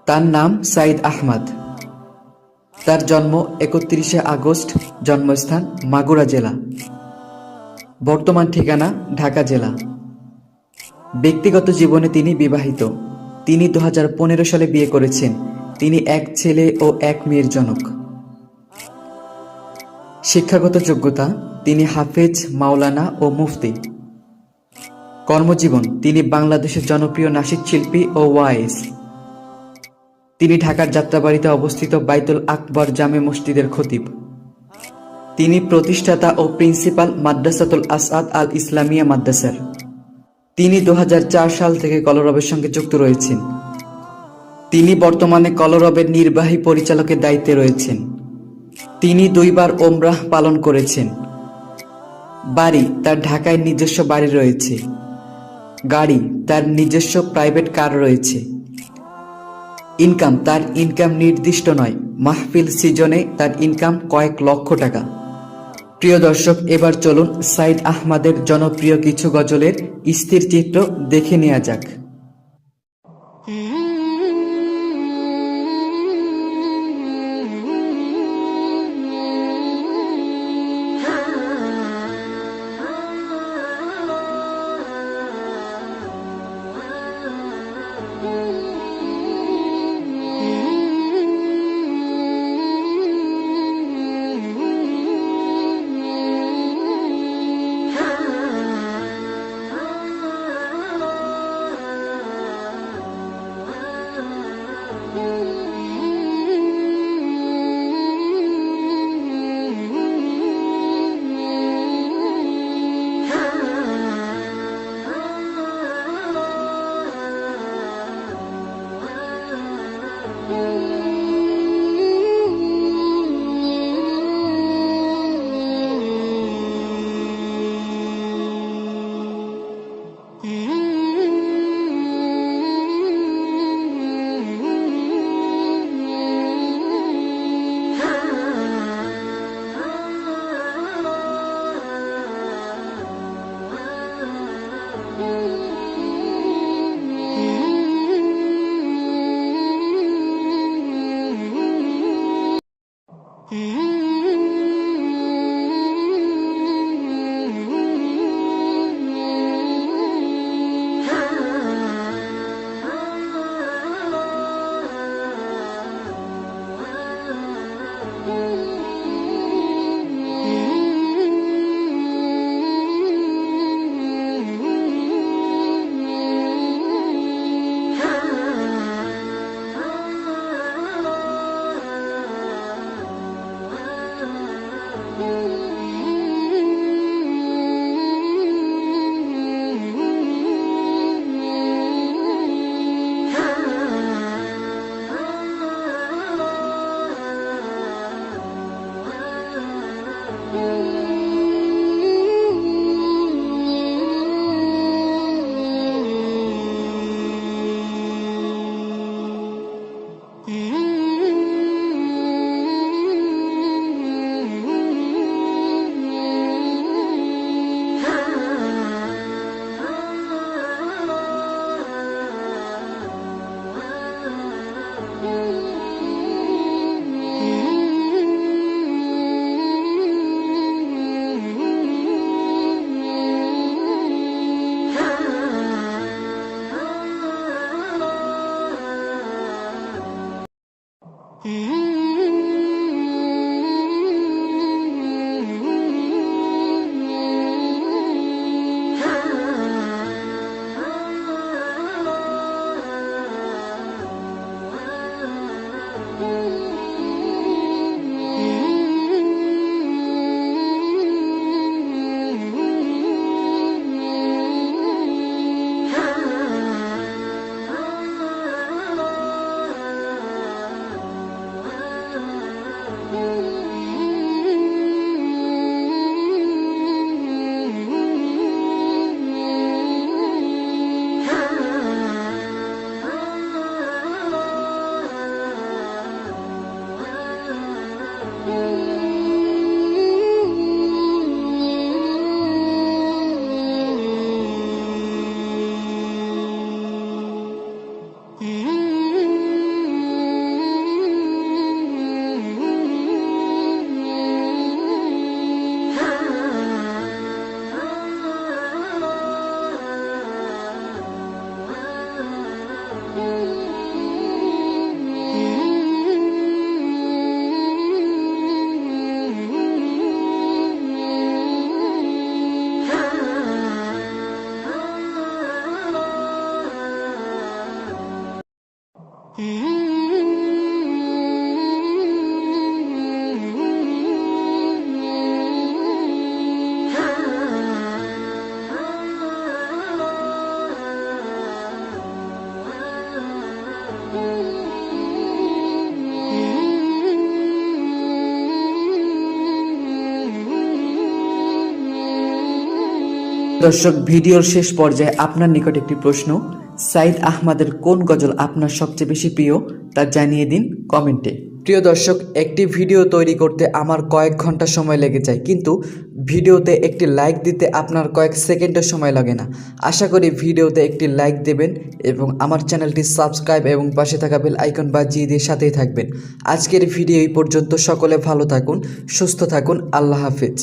তার নাম সাইদ আহমদ। তার জন্ম ৩১শে আগস্ট। জন্মস্থান মাগুরা জেলা। বর্তমান ঠিকানা ঢাকা জেলা। ব্যক্তিগত জীবনে তিনি বিবাহিত। তিনি ২০১৫ সালে বিয়ে করেছেন। তিনি এক ছেলে ও এক মেয়ের জনক। শিক্ষাগত যোগ্যতা: তিনি হাফেজ, মাওলানা ও মুফতি। কর্মজীবন: তিনি বাংলাদেশের জনপ্রিয় নাশিদ শিল্পী ও ওয়াইজ। তিনি ঢাকার যাত্রাবাড়ীতে অবস্থিত বাইতুল আকবর জামে মসজিদের খতিব। তিনি প্রতিষ্ঠাতা ও প্রিন্সিপাল মাদ্রাসাতুল আসআদ আল ইসলামিয়া মাদ্রাসার। তিনি ২০০৪ সাল থেকে কলরবের সঙ্গে যুক্ত রয়েছেন। তিনি বর্তমানে কলরবের নির্বাহী পরিচালকের দায়িত্বে রয়েছেন। তিনি ২ বার ওমরাহ পালন করেছেন। বাড়ি: তার ঢাকায় নিজস্ব বাড়ি রয়েছে। গাড়ি: তার নিজস্ব প্রাইভেট কার রয়েছে। ইনকাম: তার ইনকাম নির্দিষ্ট নয়, মাহফিল সিজনে তার ইনকাম কয়েক লক্ষ টাকা। প্রিয় দর্শক, এবার চলুন সাইদ আহমদের জনপ্রিয় কিছু গজলের স্থির চিত্র দেখে নেওয়া যাক। দর্শক, ভিডিওর শেষ পর্যায়ে আপনার নিকট একটি প্রশ্ন, সাইদ আহমদের কোন গজল আপনার সবচেয়ে বেশি প্রিয় তা জানিয়ে দিন কমেন্টে। প্রিয় দর্শক, একটি ভিডিও তৈরি করতে আমার কয়েক ঘন্টা সময় লেগে যায়, কিন্তু ভিডিওতে একটি লাইক দিতে আপনার কয়েক সেকেন্ডের সময় লাগে না। আশা করি ভিডিওতে একটি লাইক দেবেন এবং আমার চ্যানেলটি সাবস্ক্রাইব এবং পাশে থাকা বেল আইকন বাজিয়ে দিয়ে সাথেই থাকবেন। আজকের ভিডিও এই পর্যন্ত। সকলে ভালো থাকুন, সুস্থ থাকুন। আল্লাহ হাফেজ।